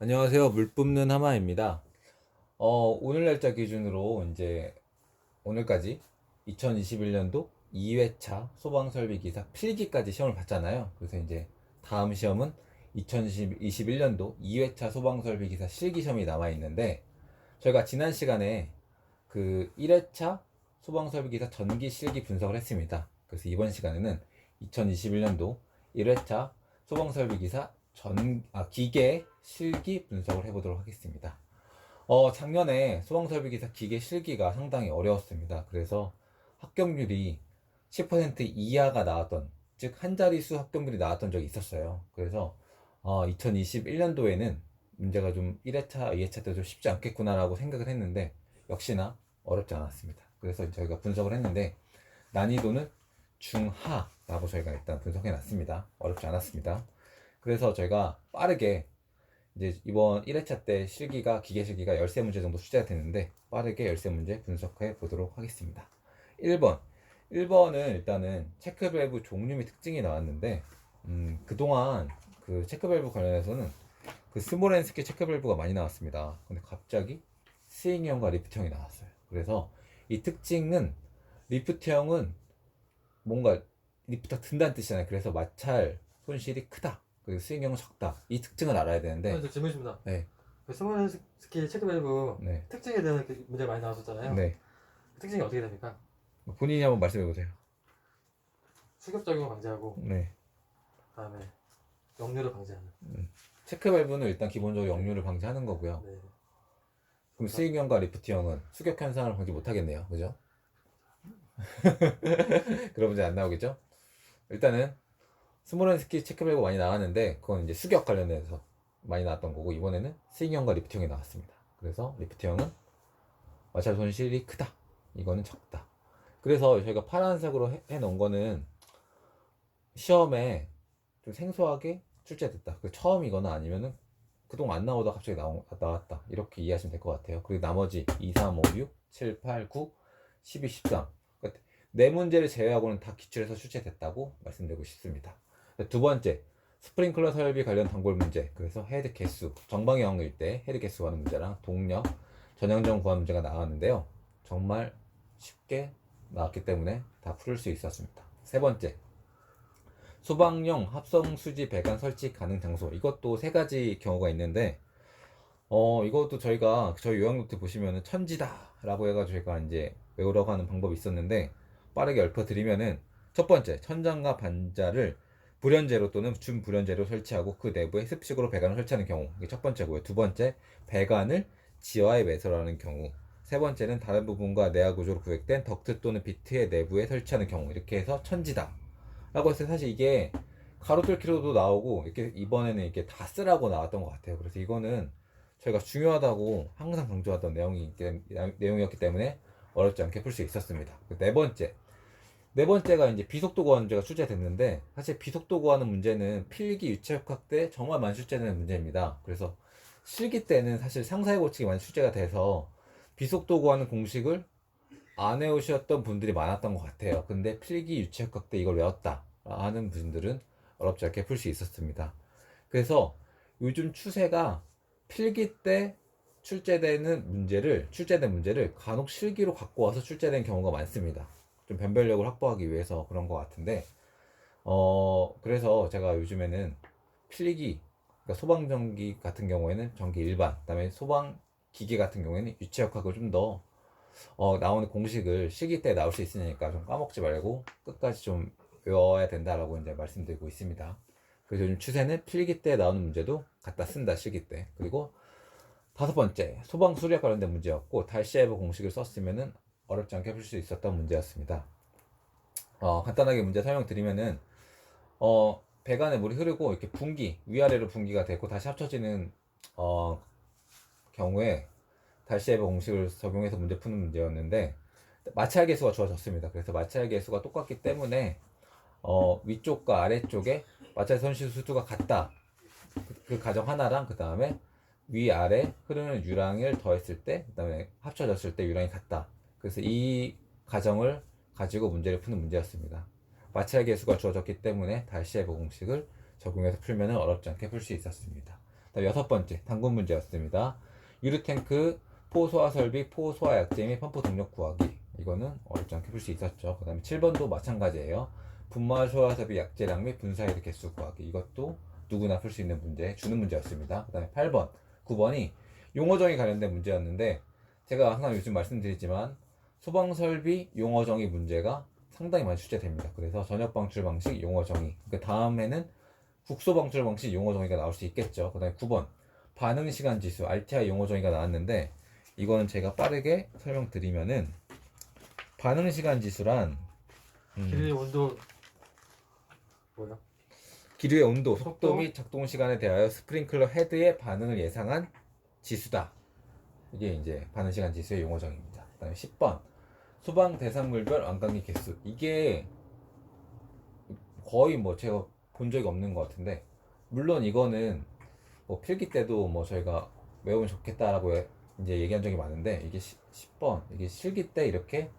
안녕하세요. 물 뿜는 하마입니다. 오늘 날짜 기준으로 이제 오늘까지 2021년도 2회차 소방설비기사 필기까지 시험을 봤잖아요. 그래서 이제 다음 시험은 2021년도 2회차 소방설비기사 실기 시험이 남아 있는데 저희가 지난 시간에 그 1회차 소방설비기사 전기 실기 분석을 했습니다. 그래서 이번 시간에는 2021년도 1회차 소방설비기사 기계 실기 분석을 해보도록 하겠습니다. 작년에 소방설비기사 기계 실기가 상당히 어려웠습니다. 그래서 합격률이 10% 이하가 나왔던, 즉 한 자릿수 합격률이 나왔던 적이 있었어요. 그래서 2021년도에는 문제가 좀 1회차, 2회차 때 좀 쉽지 않겠구나라고 생각을 했는데 역시나 어렵지 않았습니다. 그래서 저희가 분석을 했는데 난이도는 중하라고 저희가 일단 분석해 놨습니다. 어렵지 않았습니다. 그래서 저희가 빠르게 이제 이번 1회차 때 기계 실기가 13문제 정도 출제가 됐는데 빠르게 13문제 분석해 보도록 하겠습니다. 1번. 1번은 일단은 체크밸브 종류 및 특징이 나왔는데 그동안 그 체크밸브 관련해서는 그 스몰 앤 스케일 체크밸브가 많이 나왔습니다. 근데 갑자기 스윙형과 리프트형이 나왔어요. 그래서 이 특징은 리프트형은 뭔가 리프트가 든다는 뜻이잖아요. 그래서 마찰 손실이 크다. 그리고 스윙형은 적다. 이 특징을 알아야 되는데 저 질문입니다. 네. 그 스몰 스케일 체크밸브 네. 특징에 대한 문제가 많이 나왔었잖아요. 네. 그 특징이 어떻게 됩니까? 본인이 한번 말씀해 보세요. 수ገብ작용을 방지하고 네. 그다음에 역류를 방지하는. 체크 밸브는 일단 기본적으로 역류를 방지하는 거고요. 네. 그럼 스윙형과 리프트형은 수격 현상을 방지 못 하겠네요. 그죠? 그런 문제 안 나오겠죠? 일단은 스몰 앤 스키 체크 밸브 많이 나왔는데 그건 이제 수격 관련해서 많이 나왔던 거고 이번에는 스윙형과 리프트형이 나왔습니다. 그래서 리프트형은 마찰 손실이 크다. 이거는 적다. 그래서 저희가 파란색으로 해놓은 거는 시험에 좀 생소하게 출제됐다. 그 처음이거나 아니면은 그동안 안 나오다 갑자기 나왔다. 이렇게 이해하시면 될 것 같아요. 그리고 나머지 2, 3, 5, 6, 7, 8, 9, 12, 13. 그러니까 네 문제를 제외하고는 다 기출해서 출제됐다고 말씀드리고 싶습니다. 두 번째, 스프링클러 설비 관련 단골 문제. 그래서 헤드 개수, 정방향 확률 때 헤드 개수 구하는 문제랑 동력, 전형정 구하는 문제가 나왔는데요. 정말 쉽게 나왔기 때문에 다 풀 수 있었습니다. 세 번째, 소방용 합성 수지 배관 설치 가능 장소. 이것도 세 가지 경우가 있는데 이것도 저희가 저희 요약 노트 보시면은 천지다라고 해가지고 제가 이제 외우라고 하는 방법이 있었는데 빠르게 읊어드리면은 첫 번째, 천장과 반자를 불연제로 또는 준불연제로 설치하고 그 내부에 습식으로 배관을 설치하는 경우. 이게 첫 번째고요. 두 번째, 배관을 지하에 매설하는 경우. 세 번째는 다른 부분과 내화 구조로 구획된 덕트 또는 비트의 내부에 설치하는 경우. 이렇게 해서 천지다 라고 해서 사실 이게 가로 뚫기로도 나오고 이렇게 이번에는 이렇게 다 쓰라고 나왔던 것 같아요. 그래서 이거는 저희가 중요하다고 항상 강조하던 내용이었기 때문에 어렵지 않게 풀 수 있었습니다. 네 번째가 이제 비속도 구하는 문제가 출제됐는데 사실 비속도 구하는 문제는 필기 유체역학 때 정말 많이 출제되는 문제입니다. 그래서 실기 때는 사실 상사의 고치기 많이 출제가 돼서 비속도 구하는 공식을 안 외우셨던 분들이 많았던 것 같아요. 근데 필기 유체역학 때 이걸 외웠다 하는 분들은 어렵지 않게 풀 수 있었습니다. 그래서 요즘 추세가 필기 때 출제된 문제를 간혹 실기로 갖고 와서 출제된 경우가 많습니다. 좀 변별력을 확보하기 위해서 그런 것 같은데, 그래서 제가 요즘에는 필기, 그러니까 소방전기 같은 경우에는 전기 일반, 그다음에 소방기계 같은 경우에는 유체역학을 좀 더 나오는 공식을 실기 때 나올 수 있으니까 좀 까먹지 말고 끝까지 좀 외워야 된다라고 이제 말씀드리고 있습니다. 그래서 요즘 추세는 필기 때 나오는 문제도 갖다 쓴다, 실기 때. 그리고 다섯 번째, 소방 수리와 관련된 문제였고 달시애브 공식을 썼으면은 어렵지 않게 풀 수 있었던 문제였습니다. 간단하게 문제 설명드리면은 배관에 물이 흐르고 이렇게 위아래로 분기가 되고 다시 합쳐지는 경우에 달시애브 공식을 적용해서 문제 푸는 문제였는데 마찰 계수가 주어졌습니다. 그래서 마찰 계수가 똑같기 때문에 위쪽과 아래쪽에 마찰 손실 수두가 같다. 그 가정 하나랑 그 다음에 위아래 흐르는 유랑을 더했을 때, 그 다음에 합쳐졌을 때 유랑이 같다. 그래서 이 가정을 가지고 문제를 푸는 문제였습니다. 마찰 계수가 주어졌기 때문에 달시애브 공식을 적용해서 풀면 어렵지 않게 풀 수 있었습니다. 여섯 번째 단군 문제였습니다. 유류탱크 포소화 설비, 포소화 약제 및 펌프 동력 구하기. 이거는 어렵지 않게 풀 수 있었죠. 그 다음에 7번도 마찬가지예요. 분말 소화 설비 약제량 및 분사해드 개수 구하기. 이것도 누구나 풀 수 있는 문제, 주는 문제였습니다. 그 다음에 8번, 9번이 용어정의 관련된 문제였는데, 제가 항상 요즘 말씀드리지만 소방설비 용어정의 문제가 상당히 많이 출제됩니다. 그래서 전역방출 방식 용어정의, 그 다음에는 국소방출 방식 용어정의가 나올 수 있겠죠. 그 다음에 9번 반응시간 지수 RTI 용어정의가 나왔는데, 이거는 제가 빠르게 설명드리면은, 반응시간 지수란 기름의 온도 뭐요? 기류의 온도, 속도 속도 및 작동 시간에 대하여 스프링클러 헤드의 반응을 예상한 지수다. 이게 이제 반응시간 지수의 용어정의입니다. 그 다음에 10번 소방 대상물별 완강기 개수. 이게 거의 뭐 제가 본 적이 없는 것 같은데, 물론 이거는 뭐 필기 때도 뭐 저희가 외우면 좋겠다라고 이제 얘기한 적이 많은데, 이게 10번 이게 실기 때 이렇게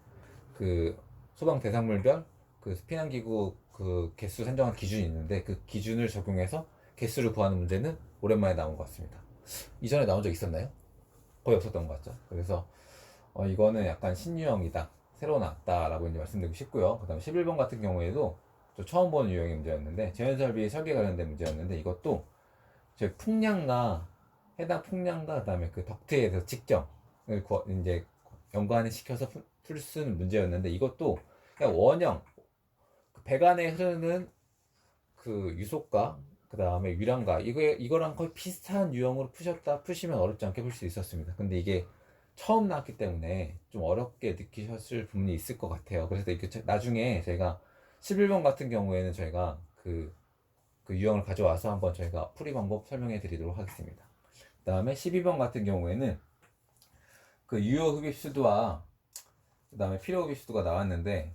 그 소방 대상물별 그 피난기구 그 개수 산정한 기준이 있는데, 그 기준을 적용해서 개수를 구하는 문제는 오랜만에 나온 것 같습니다. 이전에 나온 적 있었나요? 거의 없었던 것 같죠. 그래서 이거는 약간 신유형이다, 새로 나왔다라고 이제 말씀드리고 싶고요. 그 다음에 11번 같은 경우에도 저 처음 보는 유형의 문제였는데, 재현설비 설계 관련된 문제였는데, 이것도 저희 풍량과 해당 풍량과 그다음에 그 덕트에 대해서 측정을 이제 연관을 시켜서 풀 수 있는 문제였는데, 이것도 그냥 원형 그 배관에 흐르는 그 유속과 그 다음에 위량과 이거랑 거의 비슷한 유형으로 푸시면 어렵지 않게 풀 수 있었습니다. 근데 이게 처음 나왔기 때문에 좀 어렵게 느끼셨을 부분이 있을 것 같아요. 그래서 이게 나중에 제가 11번 같은 경우에는 저희가 그 유형을 가져와서 한번 저희가 풀이 방법 설명해 드리도록 하겠습니다. 그 다음에 12번 같은 경우에는 그 유효 흡입 수도와 그 다음에 필요 흡입 수도가 나왔는데,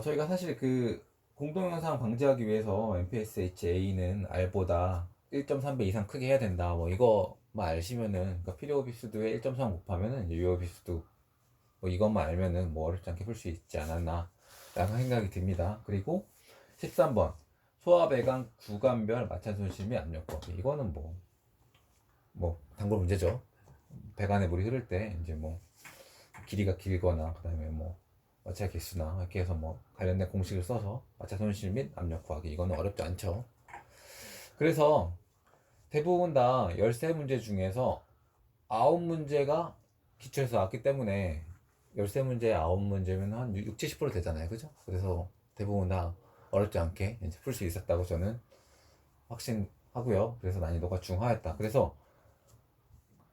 저희가 사실 그 공동현상 방지하기 위해서 MPSHA는 R보다 1.3배 이상 크게 해야 된다, 뭐 이거만 알시면은, 그러니까 필요 흡입 수도에 1.3 곱하면은 유효 흡입 수도, 뭐 이것만 알면은 뭐 어렵지 않게 풀 수 있지 않았나 라는 생각이 듭니다. 그리고 13번 소화배관 구간별 마찰 손실 및 압력 범위. 이거는 뭐 단골 문제죠. 배관에 물이 흐를 때 이제 뭐 길이가 길거나 그다음에 뭐 마찰 개수나 이렇게 해서 뭐 관련된 공식을 써서 마찰 손실 및 압력 구하기. 이거는 어렵지 않죠. 그래서 대부분 다 13문제 중에서 9문제가 기초에서 나왔기 때문에 13문제에 9문제면 한 6, 70% 되잖아요. 그죠? 그래서 대부분 다 어렵지 않게 풀 수 있었다고 저는 확신하고요. 그래서 난이도가 중하였다. 그래서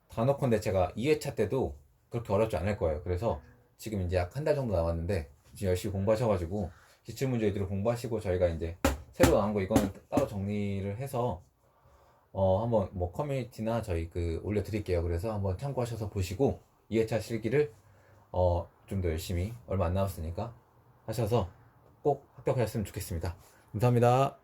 단어컨대 제가 2회차 때도 그렇게 어렵지 않을 거예요. 그래서 지금 이제 약 한 달 정도 남았는데, 지금 열심히 공부하셔가지고 기출문제 위주로 공부하시고, 저희가 이제 새로 나온 거 이거는 따로 정리를 해서 한번 뭐 커뮤니티나 저희 그 올려드릴게요. 그래서 한번 참고하셔서 보시고 2회차 실기를 좀 더 열심히, 얼마 안 남았으니까 하셔서 꼭 합격하셨으면 좋겠습니다. 감사합니다.